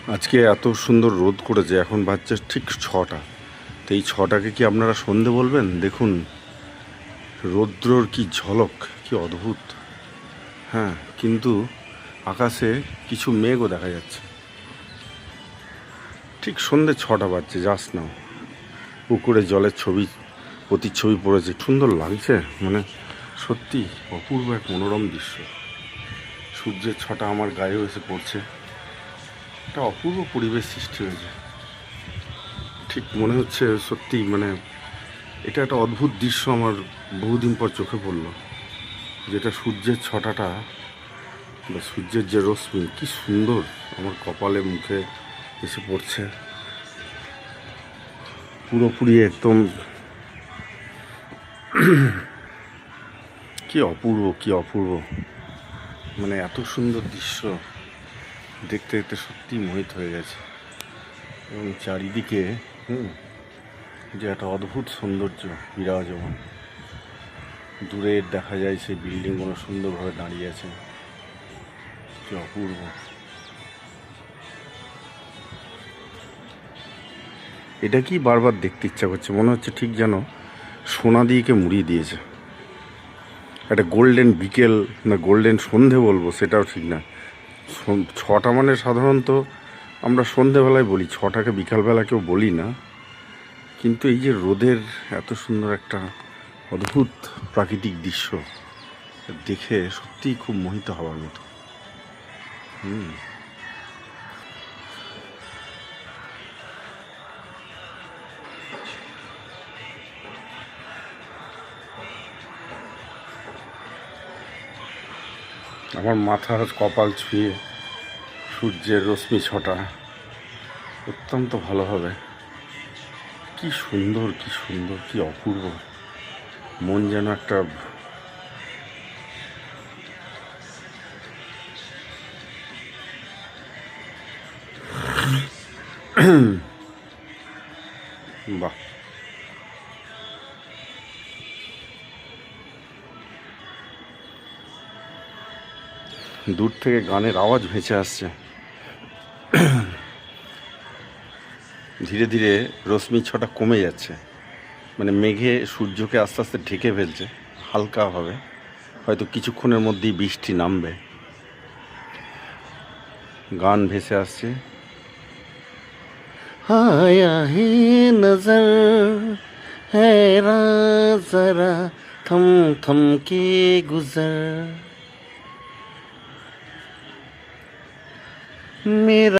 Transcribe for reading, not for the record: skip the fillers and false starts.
আজকে এত সুন্দর রোদ করেছে, এখন বাজছে ঠিক 6টা। তো এই 6টাকে কি আপনারা সন্ধে বলবেন? দেখুন রৌদ্রর কি ঝলক, কি অদ্ভুত। হ্যাঁ, কিন্তু আকাশে কিছু মেঘও দেখা যাচ্ছে। ঠিক সন্ধে 6টা বাজছে, যাস না পুকুরে জলের ছবি, প্রতিচ্ছবি পড়েছে, সুন্দর লাগছে। মানে সত্যি অপূর্ব এক মনোরম দৃশ্য। সূর্যের ছটা আমার গায়েও এসে পড়ছে, একটা অপূর্ব পরিবেশ সৃষ্টি হয়েছে। ঠিক মনে হচ্ছে সত্যি, মানে এটা একটা অদ্ভুত দৃশ্য আমার বহুদিন পর চোখে পড়লো, যেটা সূর্যের ছটাটা বা সূর্যের যে রশ্মি কি সুন্দর আমার কপালে মুখে এসে পড়ছে। পুরোপুরি একদম কি অপূর্ব, কি অপূর্ব। মানে এত সুন্দর দৃশ্য দেখতে দেখতে সত্যি মোহিত হয়ে গেছে। এবং চারিদিকে যে একটা অদ্ভুত সৌন্দর্য বিরাজমান। দূরে দেখা যায় সেই বিল্ডিংগুলো সুন্দরভাবে দাঁড়িয়ে আছে, কি অপূর্ব। এটা কি বারবার দেখতে ইচ্ছা করছে, মনে হচ্ছে ঠিক যেন সোনা দিয়ে কে মুড়িয়ে দিয়েছে। একটা গোল্ডেন বিকেল না গোল্ডেন সন্ধে বলবো সেটাও ঠিক না। 6টা মানে সাধারণত আমরা সন্ধেবেলায় বলি, 6টাকে বিকালবেলা কেউ বলি না। কিন্তু এই যে রোদের এত সুন্দর একটা অদ্ভুত প্রাকৃতিক দৃশ্য দেখে সত্যিই খুব মোহিত হওয়ার মতো। আমার মাথার কপাল ছুঁয়ে সূর্যের রশ্মি ছটা অত্যন্ত ভালো হবে। কি সুন্দর, কি সুন্দর, কি অপূর্ব। মন যেন একটা বাহ। দূর থেকে গানের আওয়াজ ভেসে আসছে। ধীরে ধীরে রশ্মি ছটা কমে যাচ্ছে, মানে মেঘে সূর্যকে আস্তে আস্তে ঢেকে ফেলছে হালকা হবে। হয়তো কিছুক্ষণের মধ্যেই বৃষ্টি নামবে। গান ভেসে আসছে। আয়া হে নজর हैरां जरा थम थम के गुजर मेरा